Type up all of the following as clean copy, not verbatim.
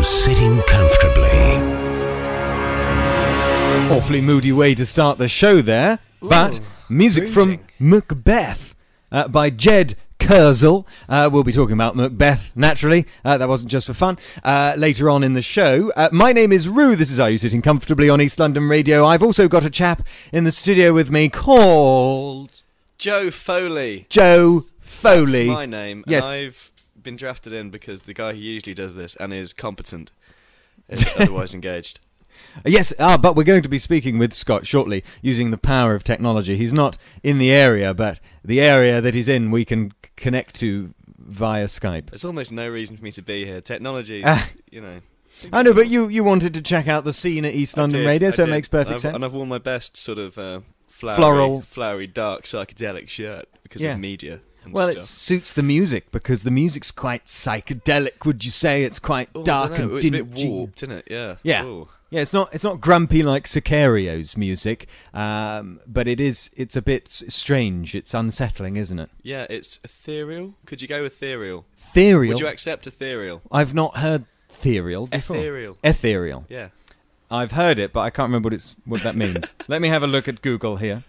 you sitting comfortably. Awfully moody way to start the show there, but music from Macbeth by Jed Kurzel. We'll be talking about Macbeth, naturally. That wasn't just for fun. Later on in the show. My name is Rue. This is Are You Sitting Comfortably on East London Radio. I've also got a chap in the studio with me called... Joe Foley. Joe Foley. That's my name. Yes. And I've been drafted in because the guy who usually does this and is competent is otherwise engaged. Yes, but we're going to be speaking with Scott shortly using the power of technology. He's not in the area, but the area that he's in we can connect to via Skype. There's almost no reason for me to be here. Technology, you know. I know, but you wanted to check out the scene at East London Radio, so it makes perfect sense. And I've worn my best sort of flowery, dark, psychedelic shirt because of media. Well, it suits the music because the music's quite psychedelic. Would you say it's quite dark and it's dingy? a bit warped, isn't it? Yeah. Yeah. Ooh. Yeah, it's not grumpy like Sicario's music, but it's a bit strange. It's unsettling, isn't it? Yeah, it's ethereal. Could you go ethereal? Ethereal? Would you accept ethereal? I've not heard ethereal before. Ethereal. Ethereal. Yeah. I've heard it, but I can't remember what that means. Let me have a look at Google here.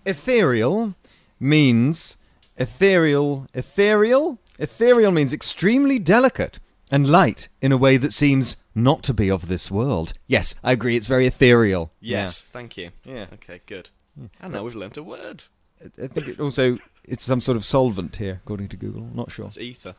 Ethereal means ethereal. Ethereal means extremely delicate and light in a way that seems not to be of this world. Yes, I agree. It's very ethereal. Yes, thank you. Yeah. Okay, good. And now we've learnt a word. I think it's some sort of solvent here, according to Google. Not sure. It's ether.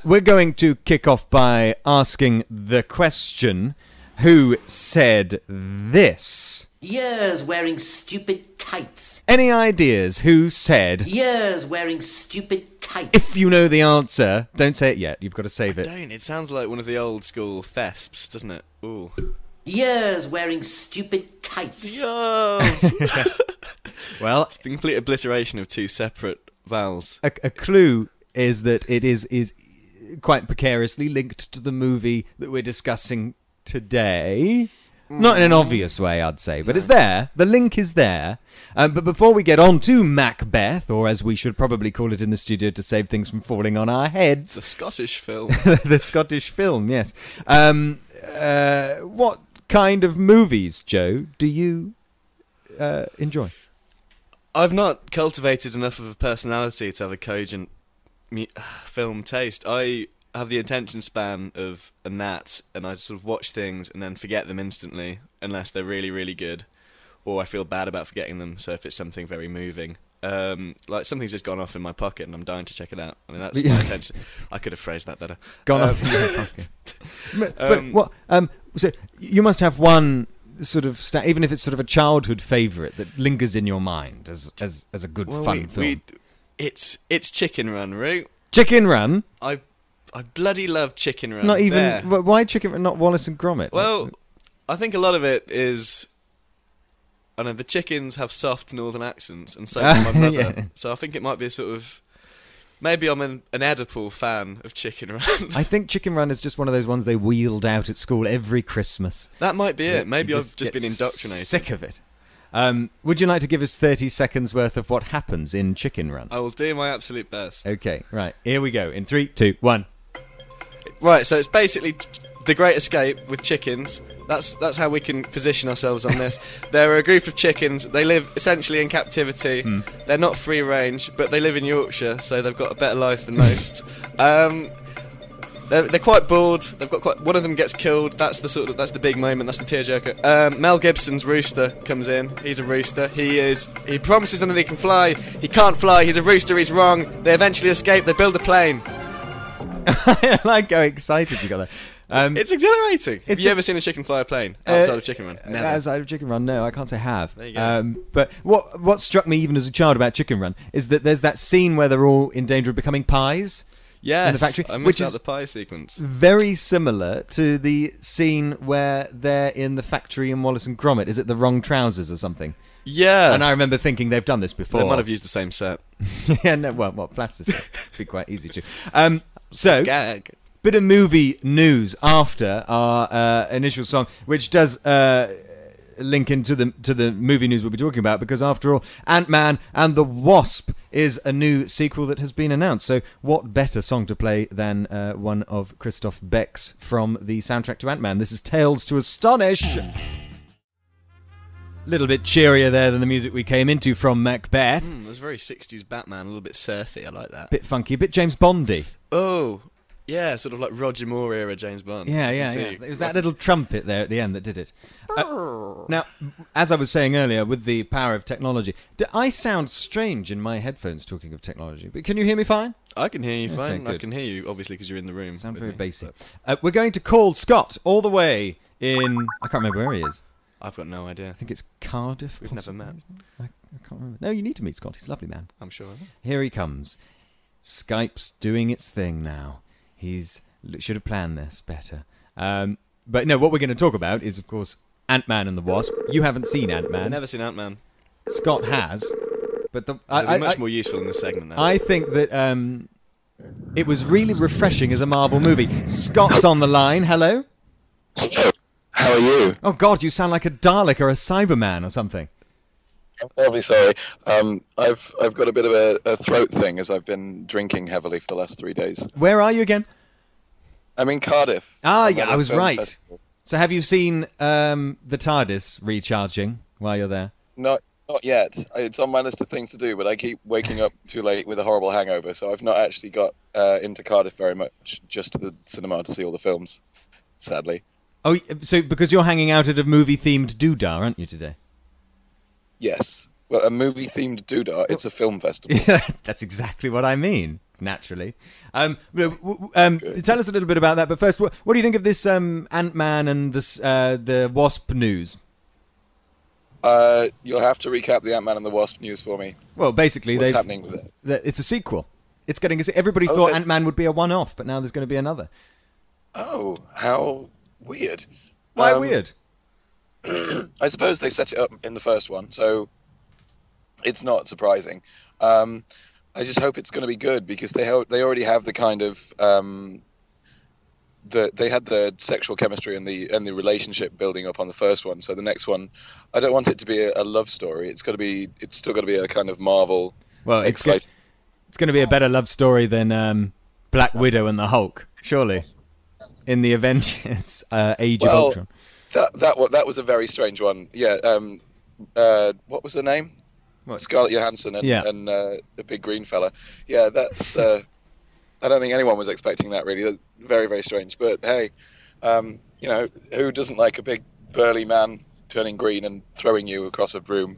We're going to kick off by asking the question, who said this? Years wearing stupid tights. Any ideas who said? Years wearing stupid tights. If you know the answer, don't say it yet. You've got to save it. Don't. It sounds like one of the old school thesps, doesn't it? Ooh. Years wearing stupid tights. Yes. Well, it's the complete obliteration of two separate vowels. A clue is that it is quite precariously linked to the movie that we're discussing today. Not in an obvious way, I'd say, but it's there. The link is there. But before we get on to Macbeth, or as we should probably call it in the studio to save things from falling on our heads... The Scottish film. The Scottish film, yes. What kind of movies, Joe, do you enjoy? I've not cultivated enough of a personality to have a cogent film taste. I have the attention span of a gnat, and I sort of watch things and then forget them instantly unless they're really, really good, or I feel bad about forgetting them. So if it's something very moving, like something's just gone off in my pocket and I'm dying to check it out. I mean, that's my attention. I could have phrased that better. Gone off in your pocket. But what? So you must have one sort of even if it's sort of a childhood favourite that lingers in your mind as a good fun film. It's Chicken Run, right? Chicken Run. I bloody love Chicken Run. Not even... Why Chicken Run, not Wallace and Gromit? Well, I think a lot of it is... I know, the chickens have soft northern accents, and so does my mother. Yeah. So I think it might be a sort of... Maybe I'm an Oedipal fan of Chicken Run. I think Chicken Run is just one of those ones they wheeled out at school every Christmas. That might be it. Maybe I've just been indoctrinated. Sick of it. Would you like to give us 30 seconds worth of what happens in Chicken Run? I will do my absolute best. Okay, right. Here we go. In 3, 2, 1. Right, so it's basically the Great Escape with chickens. That's how we can position ourselves on this. They're a group of chickens. They live essentially in captivity. They're not free range, but they live in Yorkshire, so they've got a better life than most. They're quite bored. They've got one of them gets killed. That's the big moment. That's the tearjerker. Mel Gibson's rooster comes in. He's a rooster. He promises them that he can fly. He can't fly. He's a rooster. He's wrong. They eventually escape. They build a plane. I like how excited you got there. It's exhilarating. Have you ever seen a chicken fly a plane outside of Chicken Run? Never. Outside of Chicken Run, no, I can't say have. There you go. But what struck me even as a child about Chicken Run is that there's that scene where they're all in danger of becoming pies. Yes, in the factory, I missed out the pie sequence. Very similar to the scene where they're in the factory in Wallace and Gromit. Is it the wrong trousers or something? Yeah. And I remember thinking they've done this before. They might have used the same set. Yeah, no, well, plasticine. Be quite easy to. So, gag. Bit of movie news after our initial song, which does link into the movie news we'll be talking about, because after all, Ant-Man and the Wasp is a new sequel that has been announced. So what better song to play than one of Christoph Beck's from the soundtrack to Ant-Man? This is Tales to Astonish. Little bit cheerier there than the music we came into from Macbeth. It was very 60s Batman, a little bit surfy. I like that. Bit funky, bit James Bondy. Oh, yeah, sort of like Roger Moore era James Bond. Yeah. It was that little trumpet there at the end that did it. Now, as I was saying earlier, with the power of technology, do I sound strange in my headphones talking of technology? But can you hear me fine? I can hear you fine. good. I can hear you, obviously, because you're in the room. Sound with very me, basic. but We're going to call Scott all the way in... I can't remember where he is. I've got no idea. I think it's Cardiff. We've never met. I can't remember. No, you need to meet Scott. He's a lovely man. I'm sure. Here he comes. Skype's doing its thing now. He's should have planned this better. But no, what we're going to talk about is, of course, Ant-Man and the Wasp. You haven't seen Ant-Man. Never seen Ant-Man. Scott has. But It'll be much more useful in this segment now. I think that it was really refreshing as a Marvel movie. Scott's on the line. Hello. Hello. How are you? Oh, God, you sound like a Dalek or a Cyberman or something. I'm terribly sorry. I've got a bit of a throat thing as I've been drinking heavily for the last 3 days. Where are you again? I'm in Cardiff. Ah, I'm yeah, at I a was film right. festival. So have you seen the TARDIS recharging while you're there? Not yet. It's on my list of things to do, but I keep waking up too late with a horrible hangover, so I've not actually got into Cardiff very much, just to the cinema to see all the films, sadly. Oh, so because you're hanging out at a movie-themed doodah, aren't you, today? Yes. Well, a movie-themed doodah. It's a film festival. Yeah, that's exactly what I mean, naturally. Tell us a little bit about that, but first, what do you think of this Ant-Man and this, the Wasp news? You'll have to recap the Ant-Man and the Wasp news for me. Well, basically, What's happening with it? It's a sequel. It's getting. Everybody thought Ant-Man would be a one-off, but now there's going to be another. Oh, how weird. Why weird? I suppose they set it up in the first one, so it's not surprising. I just hope it's going to be good, because they already have the kind of they had the sexual chemistry and the relationship building up on the first one. So the next one, I don't want it to be a love story. It's still got to be a kind of Marvel. Well, it's going to be a better love story than Black Widow and the Hulk, surely, in the Avengers Age of Ultron. That was a very strange one. Yeah. What was her name? What? Scarlett Johansson and the big green fella. Yeah, that's. I don't think anyone was expecting that, really. That's very, very strange. But hey, who doesn't like a big burly man turning green and throwing you across a room?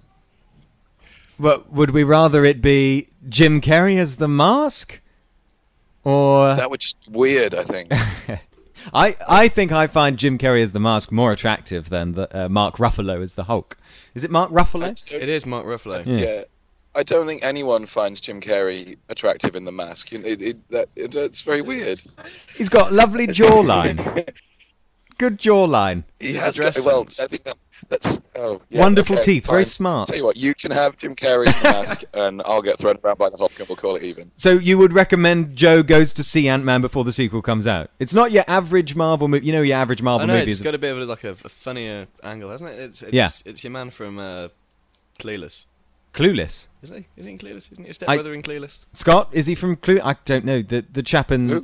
Well, would we rather it be Jim Carrey as the Mask, or that would just be weird? I think. I think I find Jim Carrey as the Mask more attractive than Mark Ruffalo as the Hulk. Is it Mark Ruffalo? It is Mark Ruffalo. Yeah. I don't think anyone finds Jim Carrey attractive in The Mask. It's very weird. He's got lovely jawline. Good jawline. He has got, well, I think that's wonderful teeth. Fine. Very smart. Tell you what, you can have Jim Carrey in The Mask, and I'll get thrown around by the Hulk, and we'll call it even. So you would recommend Joe goes to see Ant-Man before the sequel comes out? It's not your average Marvel movie. You know, your average Marvel movie. It's got a bit of a funnier angle, hasn't it? It's your man from Clueless. Clueless? Is he in Clueless? Isn't he a stepbrother in Clueless? Scott, is he from Clueless? I don't know. The chap in...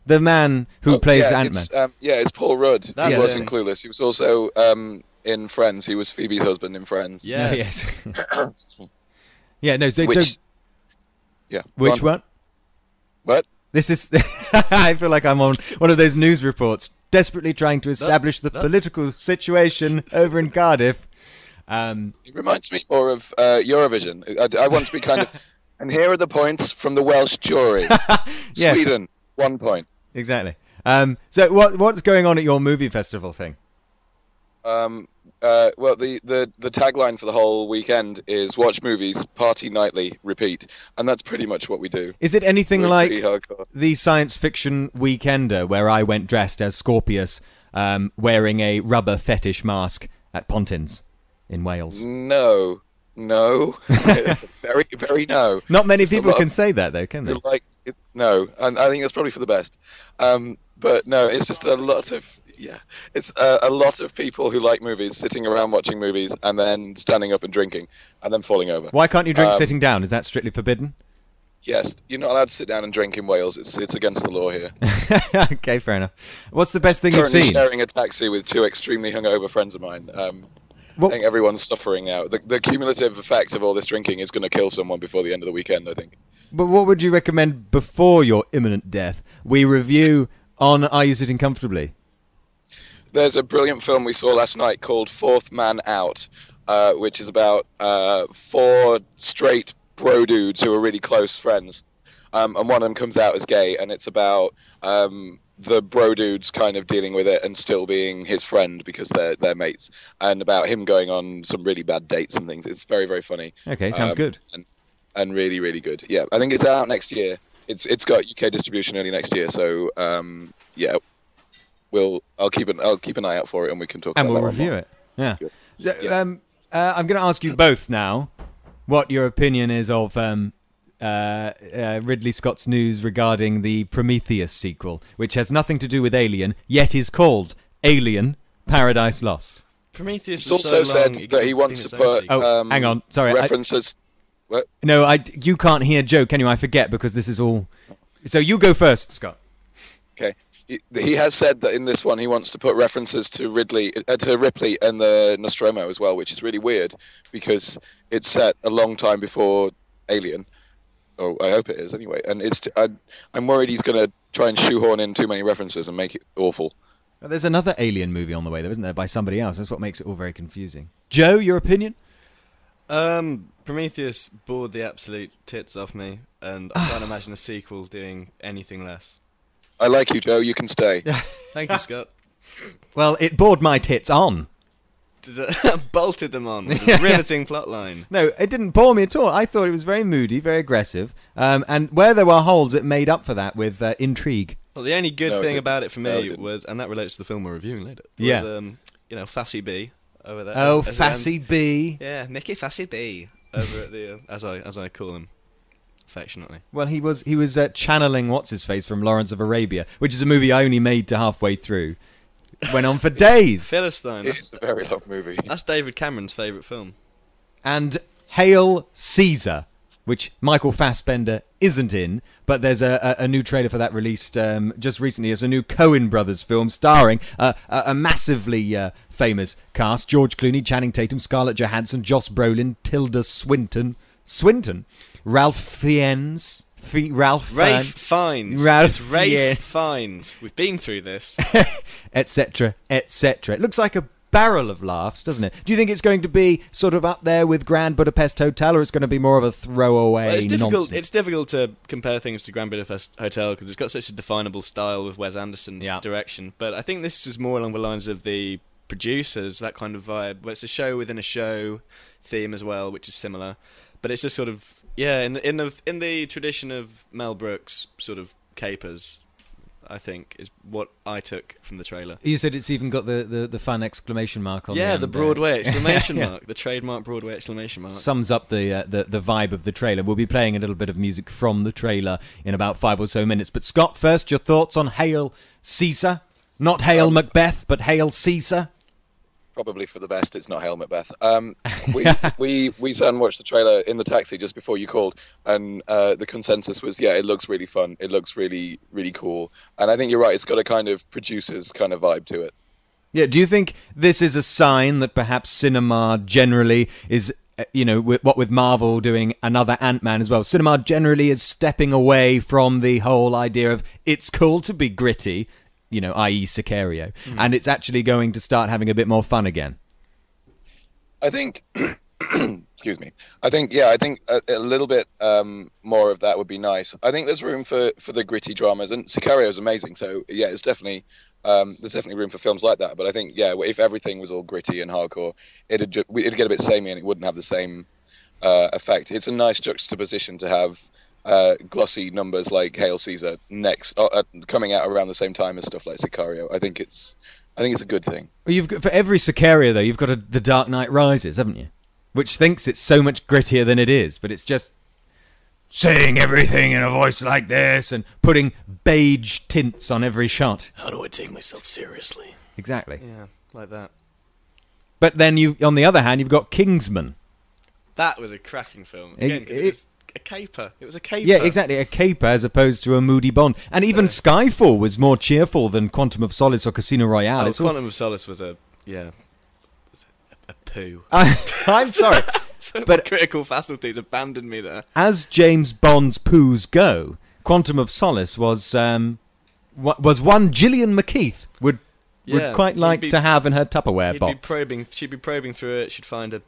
The man who plays Ant-Man. It's Paul Rudd. He was in it. Clueless. He was also in Friends. He was Phoebe's husband in Friends. Yes. Yeah, no. So Which one? What? This is... I feel like I'm on one of those news reports, desperately trying to establish the political situation over in Cardiff. It reminds me more of Eurovision. I want to be kind of... And here are the points from the Welsh jury. Yes. Sweden, 1 point. Exactly. So what's going on at your movie festival thing? Well, the tagline for the whole weekend is watch movies, party nightly, repeat. And that's pretty much what we do. Is it anything We're like pretty hardcore. the science fiction Weekender where I went dressed as Scorpius wearing a rubber fetish mask at Pontins in Wales? No. Very, very no. Not many people can say that, though, can they? No, and I think that's probably for the best. But no, it's just a lot of Yeah, it's a lot of people who like movies sitting around watching movies and then standing up and drinking and then falling over. Why can't you drink sitting down? Is that strictly forbidden? Yes, you're not allowed to sit down and drink in Wales. It's against the law here. Okay, fair enough. What's the best thing Currently you've seen? sharing a taxi with two extremely hungover friends of mine. I think everyone's suffering now. The cumulative effect of all this drinking is going to kill someone before the end of the weekend, I think. But what would you recommend before your imminent death? We review on Are You Sitting Comfortably? There's a brilliant film we saw last night called Fourth Man Out, which is about 4 straight bro dudes who are really close friends. And one of them comes out as gay, and it's about the bro dudes kind of dealing with it and still being his friend because they're mates, and about him going on some really bad dates and things. It's very, very funny. Okay, sounds good. And really, really good. Yeah, I think it's out next year. It's got UK distribution early next year, so yeah. I'll keep an eye out for it, and we can talk. And about we'll that review it. Yeah. Yeah. I'm going to ask you both now what your opinion is of Ridley Scott's news regarding the Prometheus sequel, which has nothing to do with Alien, yet is called Alien: Paradise Lost. Prometheus. It's also said that he wants to put. Hang on, sorry. References. What? No, you can't hear Joe, can you? I forget because this is all. So you go first, Scott. Okay. He has said that in this one he wants to put references to Ripley and the Nostromo as well, which is really weird because it's set a long time before Alien. Oh, I hope it is anyway. And I'm worried he's going to try and shoehorn in too many references and make it awful. Well, there's another Alien movie on the way, though, isn't there, by somebody else? That's what makes it all very confusing. Joe, your opinion? Prometheus bored the absolute tits off me, and I can't imagine a sequel doing anything less. I like you, Joe. You can stay. Thank you, Scott. Well, it bored my tits on. Bolted them on with a riveting plotline. No, it didn't bore me at all. I thought it was very moody, very aggressive, and where there were holes, it made up for that with intrigue. Well, the only good thing about it for me was, and that relates to the film we're reviewing later, was, Fassy B over there. Oh, Fassy B. Yeah, Mickey Fassy B over at the, as I call him affectionately. Well, he was channeling what's-his-face from Lawrence of Arabia, which is a movie I only made to halfway through. Went on for days. Philistine. It's a very long movie. That's David Cameron's favourite film. And Hail Caesar, which Michael Fassbender isn't in, but there's a new trailer for that released just recently. It's a new Coen Brothers film starring a massively famous cast: George Clooney, Channing Tatum, Scarlett Johansson, Joss Brolin, Tilda Swinton, Ralph Fiennes. Rafe Fiennes. Ralph It's Rafe Fiennes. Fiennes. We've been through this. Etc., etc. It looks like a barrel of laughs, doesn't it? Do you think it's going to be sort of up there with Grand Budapest Hotel, or it's going to be more of a throwaway nonsense? It's difficult to compare things to Grand Budapest Hotel because it's got such a definable style with Wes Anderson's direction. But I think this is more along the lines of the producers, that kind of vibe, where it's a show within a show theme as well, which is similar. But it's just sort of in the tradition of Mel Brooks sort of capers, I think, is what I took from the trailer. You said it's even got the fun exclamation mark on the end. The Broadway exclamation mark, the trademark Broadway exclamation mark. Sums up the vibe of the trailer. We'll be playing a little bit of music from the trailer in about 5 or so minutes. But Scott, first, your thoughts on Hail Caesar? Not Hail Macbeth, but Hail Caesar? Probably for the best. It's not Hail Macbeth. We sat and watched the trailer in the taxi just before you called, and the consensus was, it looks really fun. It looks really, really cool. And I think you're right. It's got a kind of producers kind of vibe to it. Yeah. Do you think this is a sign that perhaps cinema generally is, with Marvel doing another Ant-Man as well, cinema generally is stepping away from the whole idea of it's cool to be gritty, i.e. Sicario, and it's actually going to start having a bit more fun again? I think, excuse me. I think a little bit more of that would be nice. I think there's room for the gritty dramas, and Sicario is amazing. So it's definitely there's definitely room for films like that. But I think if everything was all gritty and hardcore, it'd get a bit samey and it wouldn't have the same effect. It's a nice juxtaposition to have. Glossy numbers like Hail Caesar next coming out around the same time as stuff like Sicario. I think it's a good thing. Well, you've got, for every Sicario though, you've got The Dark Knight Rises, haven't you? Which thinks it's so much grittier than it is, but it's just saying everything in a voice like this and putting beige tints on every shot. How do I take myself seriously? Exactly. Yeah, like that. But then on the other hand, you've got Kingsman. That was a cracking film. Again, 'cause it was a caper. It was a caper. Yeah, exactly. A caper as opposed to a moody Bond. And even Skyfall was more cheerful than Quantum of Solace or Casino Royale. Quantum of Solace was a poo. I'm sorry. But critical faculties abandoned me there. As James Bond's poos go, Quantum of Solace was one Gillian McKeith would quite like to have in her Tupperware box. She'd be probing through it. She'd find a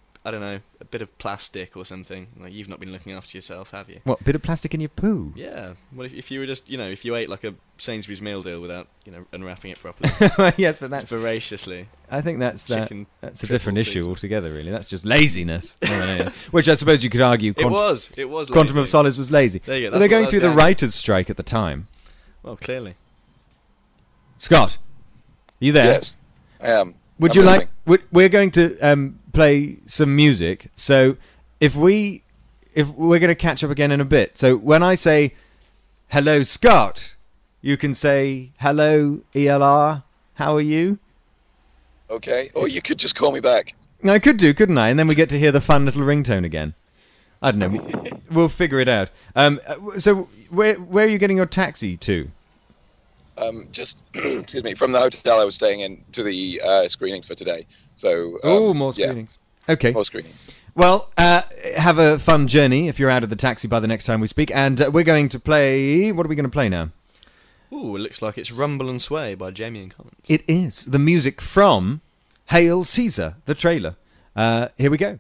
bit of plastic or something. Like, you've not been looking after yourself, have you? What, bit of plastic in your poo? Yeah. Well, if you were just, if you ate like a Sainsbury's meal deal without, unwrapping it properly. Yes, but that's voraciously. I think that's a different issue altogether, really. That's just laziness. Which I suppose you could argue. It was Quantum of Solace was lazy. There you go. Well, they're going through the writers' strike at the time. Well, clearly. Scott, are you there? Yes, I am. Would you like? We're going to play some music. So if we're going to catch up again in a bit. So when I say hello, Scott, you can say hello, ELR. How are you? Okay. Or you could just call me back. I could do, couldn't I? And then we get to hear the fun little ringtone again. I don't know. We'll figure it out. So where are you getting your taxi to? Just excuse me, from the hotel I was staying in to the screenings for today. So more screenings. Yeah, okay, more screenings. Well, have a fun journey if you're out of the taxi by the next time we speak. And we're going to play. What are we going to play now? Ooh, it looks like it's Rumble and Sway by Jamie and Collins. It is the music from Hail Caesar, the trailer. Here we go.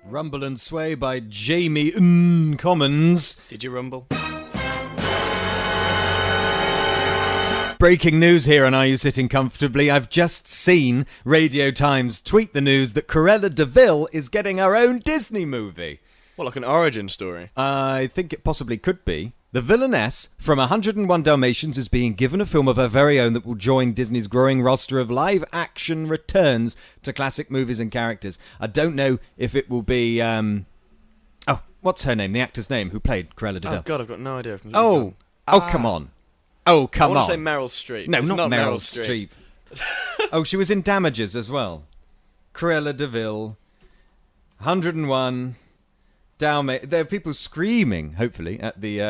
Rumble and Sway by Jamie Commons. Did you rumble? Breaking news here on Are You Sitting Comfortably? I've just seen Radio Times tweet the news that Cruella de Vil is getting her own Disney movie. Well, like an origin story. I think it possibly could be. The villainess from 101 Dalmatians is being given a film of her very own that will join Disney's growing roster of live-action returns to classic movies and characters. I don't know if it will be... what's her name? The actor's name who played Cruella de Vil. Oh, God, I've got no idea. Come on. Oh, come on. I want to say Meryl Streep. No, not Meryl Streep. Oh, she was in Damages as well. Cruella de Vil. 101... There are people screaming, hopefully, at the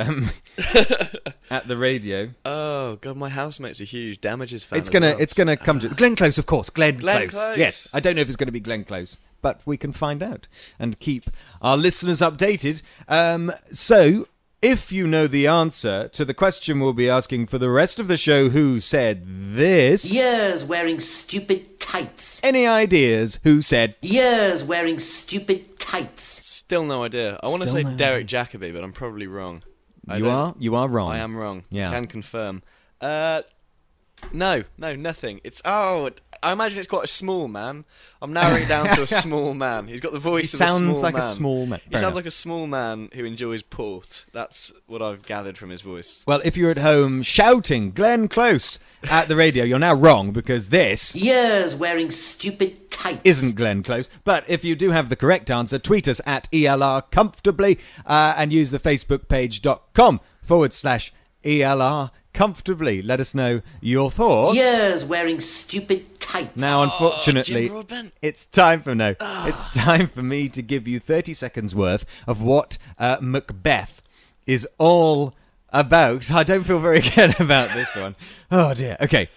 at the radio. Oh God, my housemate's a huge Damages fan. It's gonna come to Glenn Close, of course. Glenn Close. Yes, I don't know if it's going to be Glenn Close, but we can find out and keep our listeners updated. So, if you know the answer to the question we'll be asking for the rest of the show, who said this? Years wearing stupid tights. Any ideas? Who said? Years wearing stupid tights. Still no idea. I want to say Derek Jacobi, but I'm probably wrong. You are wrong. I am wrong. Yeah. Can confirm. No, nothing. I imagine it's quite a small man. I'm narrowing it down to a small man. He's got the voice of a small man. He sounds like a small man. He sounds like a small man who enjoys port. That's what I've gathered from his voice. Well, if you're at home shouting Glenn Close at the radio, you're now wrong because this... Years wearing stupid tights. ...isn't Glenn Close. But if you do have the correct answer, tweet us at ELR Comfortably and use the Facebook page.com/ELR Comfortably. Let us know your thoughts. Years wearing stupid tights. Now, unfortunately, it's time for me to give you 30 seconds worth of what Macbeth is all about. I don't feel very good about this one. Oh dear. Okay.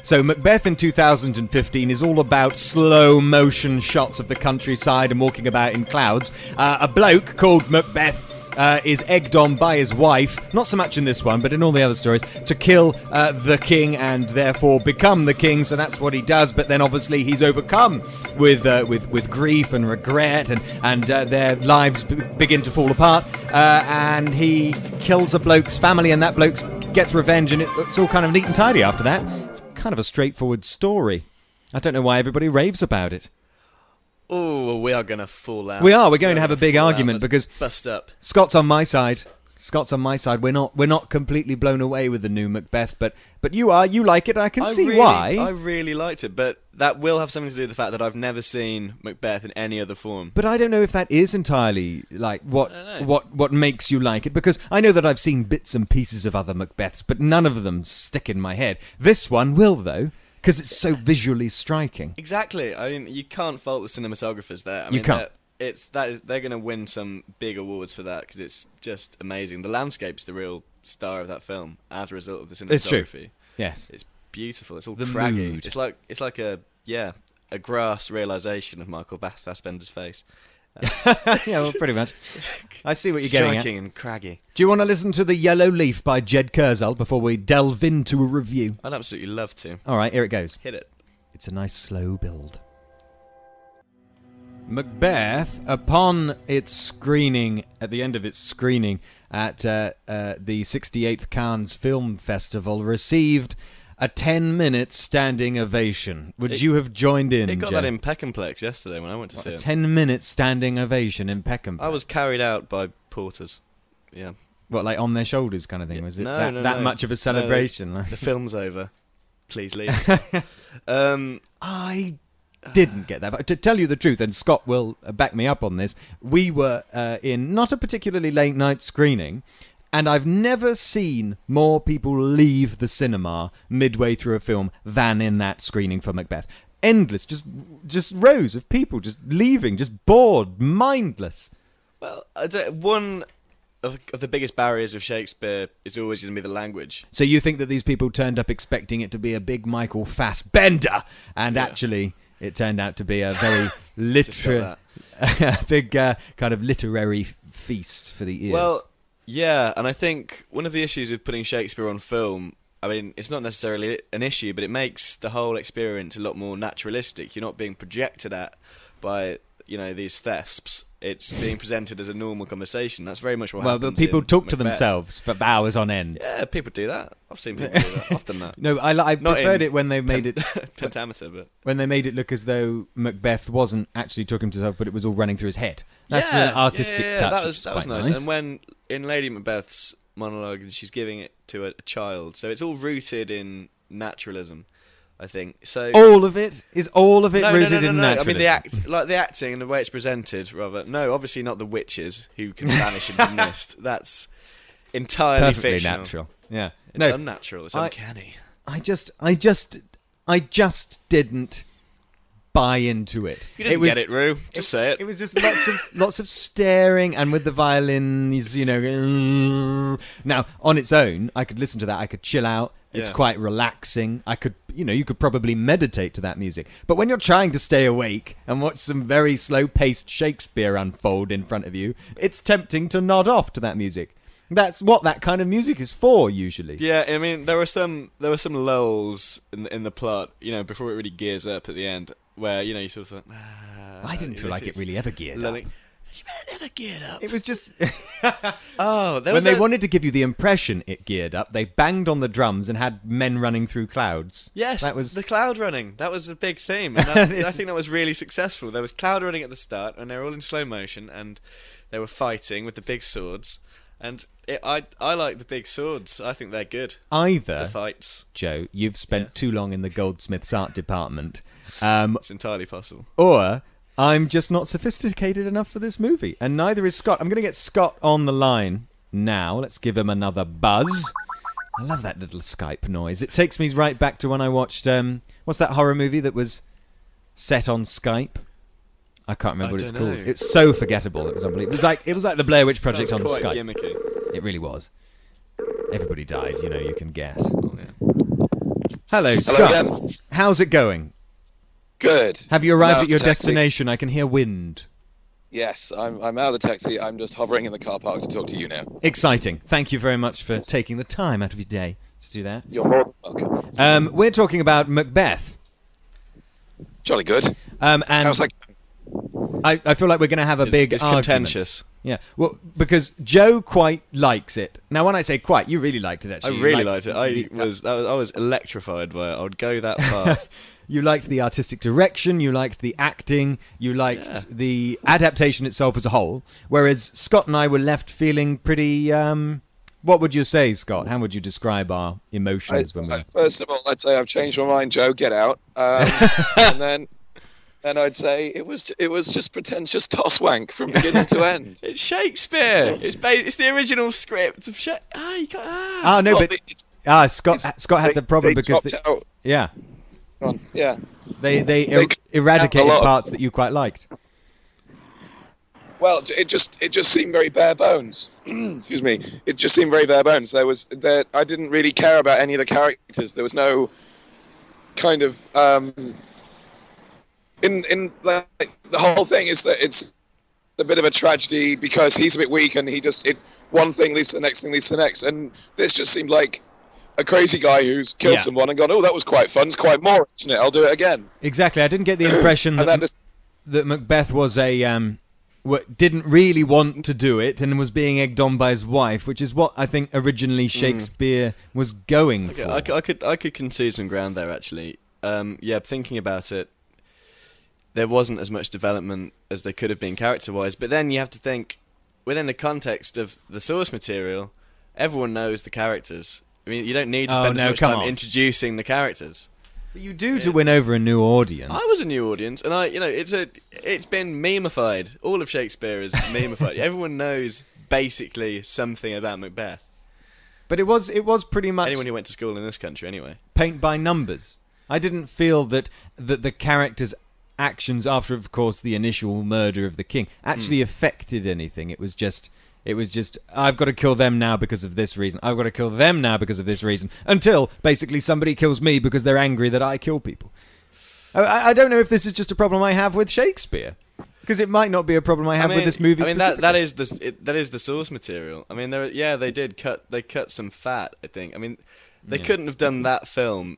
So Macbeth in 2015 is all about slow motion shots of the countryside and walking about in clouds. A bloke called Macbeth is egged on by his wife, not so much in this one, but in all the other stories, to kill the king and therefore become the king. So that's what he does. But then obviously he's overcome with grief and regret, and their lives begin to fall apart. And he kills a bloke's family, and that bloke gets revenge, and it's all kind of neat and tidy after that. It's kind of a straightforward story. I don't know why everybody raves about it. Oh, we are going to fall out. We're going to have a big argument because bust up. Scott's on my side Scott's on my side. We're not completely blown away with the new Macbeth, but you are. You like it. I can see why. I really liked it, but that will have something to do with the fact that I've never seen Macbeth in any other form. But I don't know if that is entirely like what makes you like it, because I know that I've seen bits and pieces of other Macbeths, but none of them stick in my head. This one will, though, because it's so visually striking. Exactly. I mean, you can't fault the cinematographers there. I You mean, can't. They're going to win some big awards for that because it's just amazing. The landscape's the real star of that film as a result of the cinematography. It's true. Yes. It's beautiful. It's all The craggy. mood. It's like a grass realisation of Michael Fassbender's face. Yeah, well, pretty much. I see what you're getting at. Striking and craggy. Do you want to listen to The Yellow Leaf by Jed Kersal before we delve into a review? I'd absolutely love to. All right, here it goes. Hit it. It's a nice slow build. Macbeth, upon its screening, at the end of its screening at the 68th Cannes Film Festival, received a 10-minute standing ovation. Would you have joined in, It got Joe? that in Peckenplex yesterday when I went to see A it. 10-minute standing ovation in Peckham. I was carried out by porters. Yeah. What, like on their shoulders kind of thing? Was it No, that much of a celebration? The film's over. Please leave. I didn't get that. But to tell you the truth, and Scott will back me up on this, we were in not a particularly late night screening, and I've never seen more people leave the cinema midway through a film than in that screening for Macbeth. Endless, just rows of people just leaving, just bored, mindless. Well, one of the biggest barriers of Shakespeare is always going to be the language. So you think that these people turned up expecting it to be a big Michael Fassbender, and actually it turned out to be a very big kind of literary feast for the ears. Well, yeah, and I think one of the issues with putting Shakespeare on film, I mean, it's not necessarily an issue, but it makes the whole experience a lot more naturalistic. You're not being projected at by, these thesps. It's being presented as a normal conversation. That's very much what happens. But people in talk to Macbeth. themselves for hours on end. Yeah, people do that. I've seen people do that. I've done that. No, I Not preferred in it when they made it pentameter, but when they made it look as though Macbeth wasn't actually talking to himself, but it was all running through his head. That's an artistic touch. That was quite nice. And when in Lady Macbeth's monologue, she's giving it to a child, so it's all rooted in naturalism, I think. So all of it rooted in naturalism. I mean, the acting and the way it's presented, rather. No, obviously not the witches who can vanish into mist. That's entirely Perfectly fictional. natural. Yeah, It's unnatural. It's uncanny. I just didn't buy into it. You didn't get it, Rue. Just say it. It was just lots of staring, and with the violins, Now, on its own, I could listen to that. I could chill out. It's quite relaxing. I could, you could probably meditate to that music. But when you're trying to stay awake and watch some very slow-paced Shakespeare unfold in front of you, it's tempting to nod off to that music. That's what that kind of music is for, usually. Yeah, I mean, there were some lulls in the plot, before it really gears up at the end, where you sort of thought, I didn't feel like it really ever geared up. You better never geared up. It was just when they wanted to give you the impression it geared up, they banged on the drums and had men running through clouds. Yes, that was the cloud running. That was a big theme, and I think that was really successful. There was cloud running at the start, and they were all in slow motion, and they were fighting with the big swords. And I like the big swords. I think they're good. Either the fights, Joe, you've spent too long in the goldsmith's art department. It's entirely possible. Or I'm just not sophisticated enough for this movie, and neither is Scott. I'm going to get Scott on the line now. Let's give him another buzz. I love that little Skype noise. It takes me right back to when I watched what's that horror movie that was set on Skype? I can't remember what it's called. It's so forgettable. It was unbelievable. It was like the Blair Witch Project on quite Skype. Gimmicky. It really was. Everybody died. You can guess. Oh, yeah. Hello, Scott. again. How's it going? Good. Have you arrived Now at your the taxi. destination? I can hear wind. Yes, I'm out of the taxi. I'm just hovering in the car park to talk to you now. Exciting. Thank you very much for taking the time out of your day to do that. You're more than welcome. We're talking about Macbeth. Jolly good. And How's that? I feel like we're going to have a big It's argument. contentious. Yeah, well, because Joe quite likes it. Now, when I say quite, you really liked it, actually. I You really liked it. I was electrified by it. I would go that far. You liked the artistic direction, you liked the acting, you liked the adaptation itself as a whole, whereas Scott and I were left feeling pretty... what would you say, Scott? How would you describe our emotions? First of all, I'd say I've changed my mind, Joe. Get out. And then I'd say it was just pretentious toss-wank from beginning to end. It's Shakespeare. It's the original script of Shakespeare. Scott had the problem because... Yeah. Yeah. They eradicated parts that you quite liked. Well, it just seemed very bare bones. Excuse me. It just seemed very bare bones. I didn't really care about any of the characters. There was no kind of in like the whole thing is that it's a bit of a tragedy because he's a bit weak and one thing leads to the next thing leads to the next, and this just seemed like a crazy guy who's killed someone and gone, oh, that was quite fun. It's quite more, isn't it? I'll do it again. Exactly. I didn't get the impression that Macbeth was didn't really want to do it and was being egged on by his wife, which is what I think originally Shakespeare was going for. I could concede some ground there, actually. Thinking about it, there wasn't as much development as there could have been character-wise, but then you have to think, within the context of the source material, everyone knows the characters. I mean, you don't need to spend as much time introducing the characters. But you do to win over a new audience. I was a new audience, and it's been memeified. All of Shakespeare is memeified. Everyone knows basically something about Macbeth. But it was pretty much anyone who went to school in this country, anyway. Paint by numbers. I didn't feel that the characters' actions after, of course, the initial murder of the king actually affected anything. It was just I've got to kill them now because of this reason. I've got to kill them now because of this reason. Until basically somebody kills me because they're angry that I kill people. I don't know if this is just a problem I have with Shakespeare, because it might not be a problem I have with this movie. I mean that is the source material. I mean they cut some fat. I think. I mean they couldn't have done that film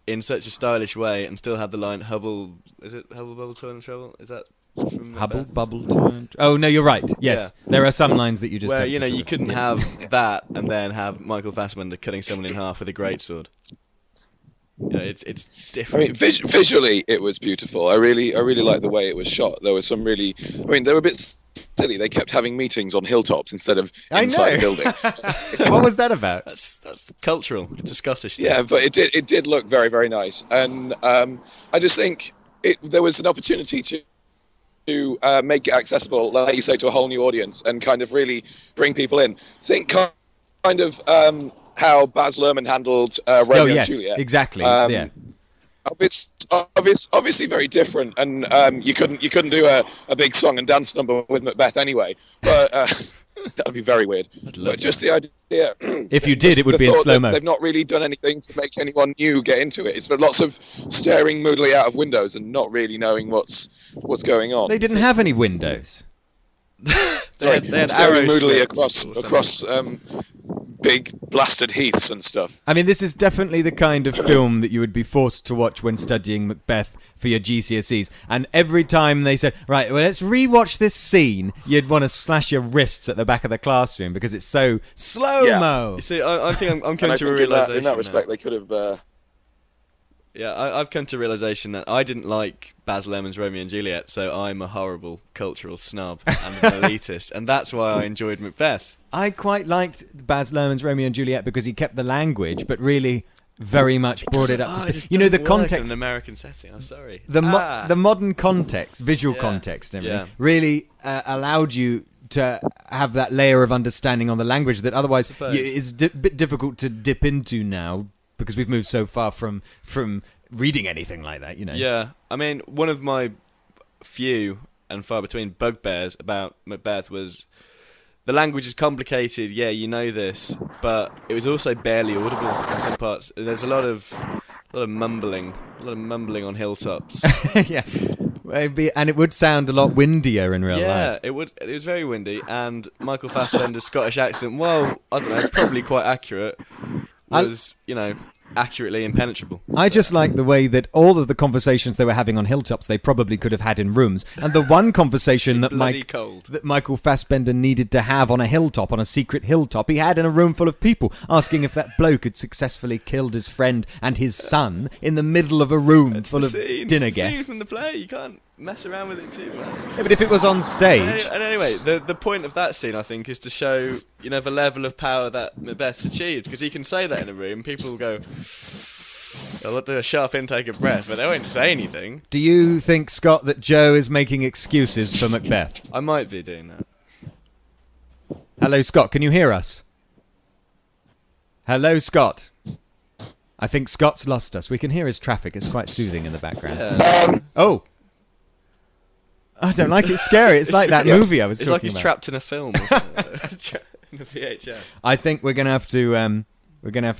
in such a stylish way and still have the line Hubble. Is it Hubble Bubble Turn and Trouble? Is that from Hubble Bubble Turn? Oh no, you're right. Yes, there are some lines that you just where you couldn't have that and then have Michael Fassbender cutting someone in half with a greatsword. It's different. I mean, visually it was beautiful. I really liked the way it was shot. There was some really. I mean, they were a bit silly. They kept having meetings on hilltops instead of inside a building. What was that about? That's cultural. It's a Scottish thing. Yeah, but it did look very, very nice, and I just think there was an opportunity to make it accessible, like you say, to a whole new audience, and kind of really bring people in. Think kind of how Baz Luhrmann handled Romeo and Juliet. Exactly. Obviously very different, and you couldn't do a big song and dance number with Macbeth anyway. But that would be very weird. But just the idea. If you did, it would be in slow mo. They've not really done anything to make anyone new get into it. It's been lots of staring moodily out of windows and not really knowing what's going on. They didn't have any windows. they had staring arrows moodily across big blasted heaths and stuff. I mean, this is definitely the kind of film that you would be forced to watch when studying Macbeth for your GCSEs. And every time they said, right, well, let's rewatch this scene, you'd want to slash your wrists at the back of the classroom because it's so slow-mo. You see, I think I'm coming to a realisation. In that respect, they could have... I've come to a realisation that I didn't like Baz Luhrmann's Romeo and Juliet, so I'm a horrible cultural snob and an elitist, and that's why I enjoyed Macbeth. I quite liked Baz Luhrmann's Romeo and Juliet because he kept the language, but really very much brought it up to speed. The context in an American setting. I'm sorry. The modern context, visual context, and everything, really allowed you to have that layer of understanding on the language that otherwise is a bit difficult to dip into now because we've moved so far from reading anything like that. Yeah, I mean, one of my few and far between bugbears about Macbeth was the language is complicated. Yeah, you know this, but it was also barely audible in some parts. There's a lot of mumbling on hilltops. Yeah, and it would sound a lot windier in real life. Yeah, it would. It was very windy, and Michael Fassbender's Scottish accent, well, I don't know, probably quite accurate. Was accurately impenetrable. I just like the way that all of the conversations they were having on hilltops they probably could have had in rooms, and the one conversation that Bloody cold. that Michael Fassbender needed to have on a hilltop, on a secret hilltop, he had in a room full of people, asking if that bloke had successfully killed his friend and his son in the middle of a room full of dinner It's the guests. scene from the play. You can't mess around with it too much. Yeah, but if it was on stage, And anyway, the point of that scene, I think, is to show, you know, the level of power that Macbeth's achieved. Because he can say that in a room, people will go, they'll do a sharp intake of breath, but they won't say anything. do you think, Scott, that Joe is making excuses for Macbeth? I might be doing that. Hello, Scott, can you hear us? Hello, Scott. I think Scott's lost us. We can hear his traffic. It's quite soothing in the background. Yeah. Oh. I don't like it. It's scary. It's like that movie I was It's talking like he's about. trapped in a film or something. In a VHS. I think we're gonna have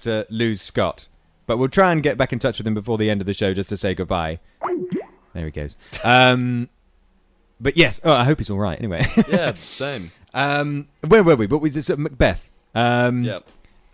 to lose Scott, but we'll try and get back in touch with him before the end of the show just to say goodbye. There he goes. But yes, I hope he's all right. Anyway, Yeah, same. where were we? What was this? Macbeth. Yeah.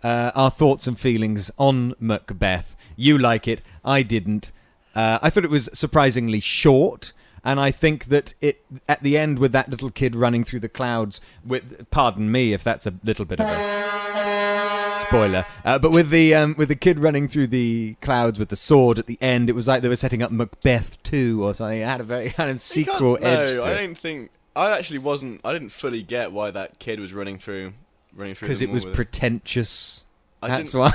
Our thoughts and feelings on Macbeth. You like it. I didn't. I thought it was surprisingly short. And I think that it at the end with that little kid running through the clouds with, pardon me if that's a little bit of a spoiler, but with the kid running through the clouds with the sword at the end, it was like they were setting up Macbeth 2 or something. It had a very kind of sequel edge to I it. don't think. I actually wasn't. I didn't fully get why that kid was running through. Because it was pretentious. I That's didn't- why.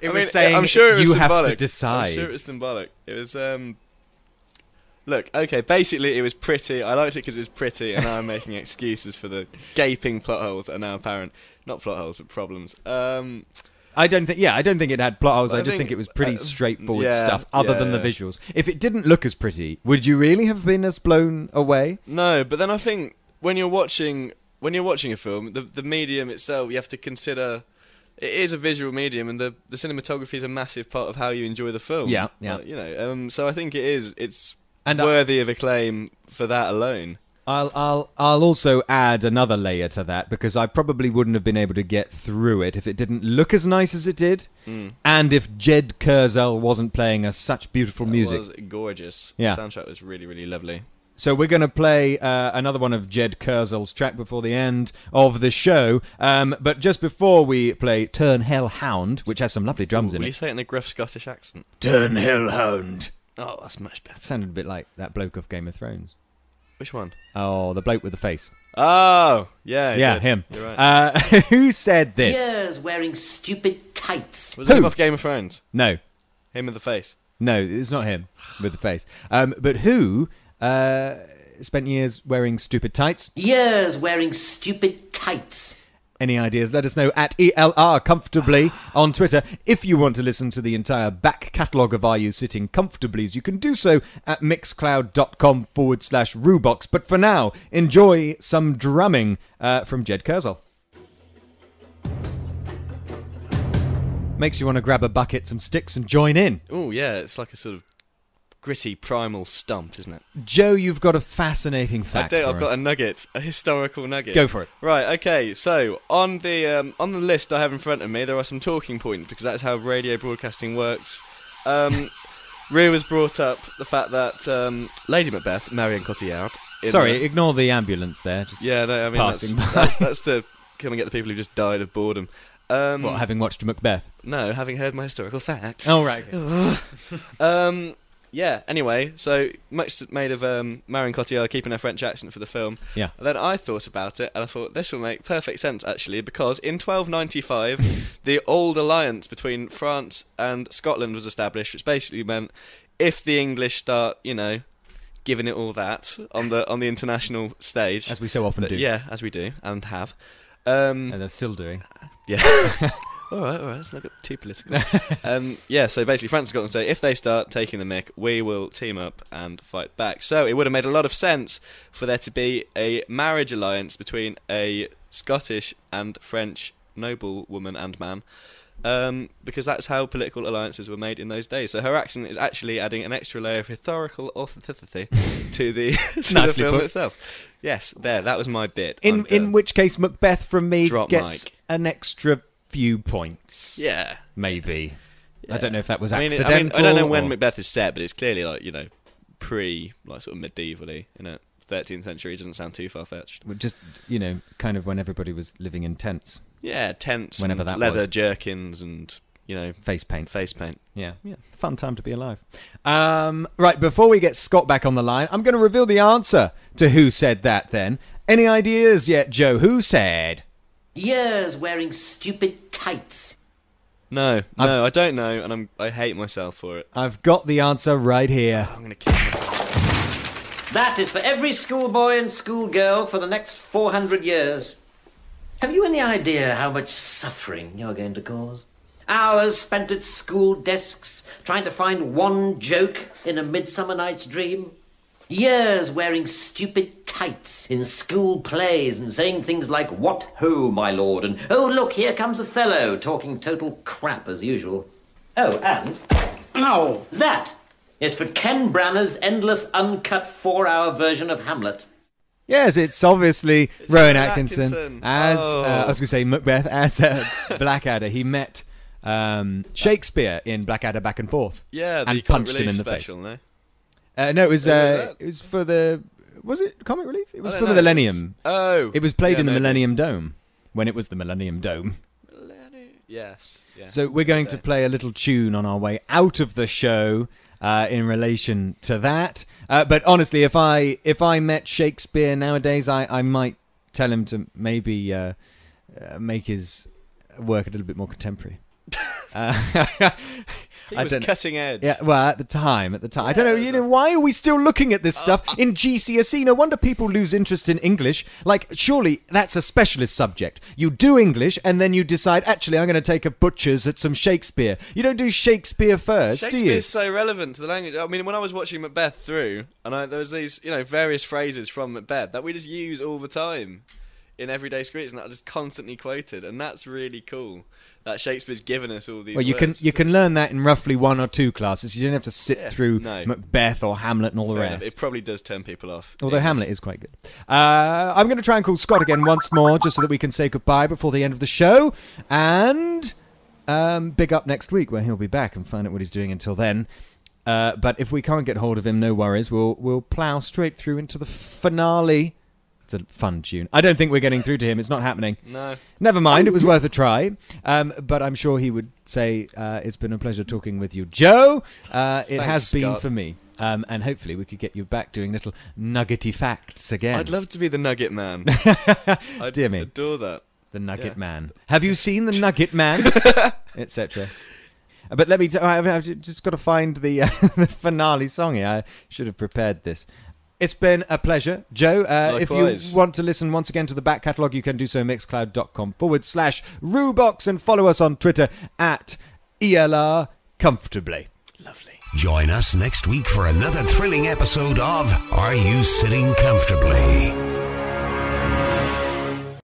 It was saying I'm sure it was you symbolic. have to decide. I'm sure it was symbolic. It was. Look, okay. Basically, it was pretty. I liked it because it was pretty, and now I'm making excuses for the gaping plot holes that are now apparent. Not plot holes, but problems. I don't think it had plot holes. I I just think think, it was pretty straightforward yeah, stuff, other yeah, than the yeah. visuals. If it didn't look as pretty, would you really have been as blown away? No, but then I think when you're watching a film, the medium itself, you have to consider. It is a visual medium, and the cinematography is a massive part of how you enjoy the film. Yeah. You know, so I think it's And worthy of acclaim for that alone. I'll also add another layer to that, because I probably wouldn't have been able to get through it if it didn't look as nice as it did, and if Jed Kurzel wasn't playing us such beautiful music. It was gorgeous. Yeah. The soundtrack was really, really lovely. So we're going to play another one of Jed Kurzel's track before the end of the show. But just before we play Turn Hell Hound, which has some lovely drums in Will you it. say it in a gruff Scottish accent? Turn Hell Hound. Oh, that's much better. Sounded a bit like that bloke of Game of Thrones. Which one? Oh, the bloke with the face. Oh, yeah. Yeah, did. him. You're right. Who said this? Years wearing stupid tights. Was it him Who? off Game of Thrones? No. Him with the face? No, it's not him with the face. But who spent years wearing stupid tights? Years wearing stupid tights. Any ideas? Let us know at ELR Comfortably on Twitter. If you want to listen to the entire back catalogue of Are You Sitting Comfortablys, you can do so at mixcloud.com/Rubox. But for now, enjoy some drumming from Jed Kurzel. Makes you want to grab a bucket, some sticks, and join in. Oh, yeah. It's like a sort of gritty primal stump, isn't it? Joe, you've got a fascinating fact. I've got a nugget, a historical nugget. Go for it. Right, okay, so on the list I have in front of me, there are some talking points, because that's how radio broadcasting works. Rue has brought up the fact that Lady Macbeth, Marion Cotillard... Sorry, ignore the ambulance there. Just Yeah, no, I mean, passing that's to come and get the people who just died of boredom. what, having watched Macbeth? No, having heard my historical facts. Oh, right. Yeah, anyway, so much made of Marion Cotillard keeping her French accent for the film. Yeah. And then I thought about it, and I thought this will make perfect sense, actually, because in 1295, the old alliance between France and Scotland was established, which basically meant if the English start, you know, giving it all that on the international stage... As we so often do. Yeah, as we do, and have. And they're still doing. Yeah. All right, let's not get too political. Yeah, so basically France and Scotland say, if they start taking the mick, we will team up and fight back. So it would have made a lot of sense for there to be a marriage alliance between a Scottish and French noble woman and man, because that's how political alliances were made in those days. So her accent is actually adding an extra layer of historical authenticity to the Nicely film put. itself. Yes, that was my bit. In which case, Macbeth from me Drop gets mic. an extra few points. Yeah. Maybe. Yeah. I don't know if that was I mean, accidental. I don't know when or- Macbeth is set, but it's clearly pre, sort of medievally, 13th century. It doesn't sound too far-fetched. Just, kind of when everybody was living in tents. Yeah, tents, Whenever and that leather was. jerkins, and Face paint. face paint. Yeah. Fun time to be alive. Right, before we get Scott back on the line, I'm going to reveal the answer to who said that then. Any ideas yet, Joe? Who said? Years wearing stupid tights. No, I don't know, and I hate myself for it. I've got the answer right here. I'm gonna kill myself. That is for every schoolboy and schoolgirl for the next 400 years. Have you any idea how much suffering you're going to cause? Hours spent at school desks trying to find one joke in A Midsummer Night's Dream. Years wearing stupid tights in school plays and saying things like, "What ho, my lord," and "Oh, look, here comes Othello," talking total crap as usual. Oh, and... that is for Ken Branagh's endless uncut 4-hour version of Hamlet. Yes, it's obviously Rowan Atkinson Atkinson. as, Oh. I was going to say Macbeth, as Blackadder. He met Shakespeare in Blackadder Back and Forth. Yeah, the and Comic punched him Relief in the special, face. no? No, it was that? it was for the... Was it Comic Relief? It was I for don't the know. Millennium. It It was played in the maybe. Millennium Dome, when it was the Millennium Dome. Yes. Yeah. So we're going to play a little tune on our way out of the show in relation to that. But honestly, if I met Shakespeare nowadays, I might tell him to maybe make his work a little bit more contemporary. He was cutting edge. Yeah, well, at the time. I don't know, why are we still looking at this stuff in GCSE? No wonder people lose interest in English. Like, surely that's a specialist subject. You do English, and then you decide, actually, I'm going to take a butcher's at some Shakespeare. You don't do Shakespeare first, do you? Shakespeare's so relevant to the language. I mean, when I was watching Macbeth through, and there was these, various phrases from Macbeth that we just use all the time in everyday speech, and that are just constantly quoted, and that's really cool. That Shakespeare's given us all these. Well, words. you can learn that in roughly 1 or 2 classes. You don't have to sit through no. Macbeth or Hamlet and all the Fair rest. enough. It probably does turn people off. Although English. Hamlet is quite good. I'm going to try and call Scott again once more, just so that we can say goodbye before the end of the show. And big up next week, where he'll be back and find out what he's doing until then. But if we can't get hold of him, no worries. We'll plough straight through into the finale. It's a fun tune. I don't think we're getting through to him. It's not happening. No. Never mind. It was worth a try. But I'm sure he would say it's been a pleasure talking with you, Joe. It has been Scott. for me. And hopefully we could get you back doing little nuggety facts again. I'd love to be the Nugget Man. I'd Dear me. adore that. The Nugget Yeah. Man. Have you seen the Nugget Man? Etc. But let me I've just got to find the, the finale song here. I should have prepared this. It's been a pleasure, Joe. If Likewise. you want to listen once again to the back catalogue, you can do so mixcloud.com/Rubox and follow us on Twitter at ELR Comfortably. Lovely. Join us next week for another thrilling episode of Are You Sitting Comfortably?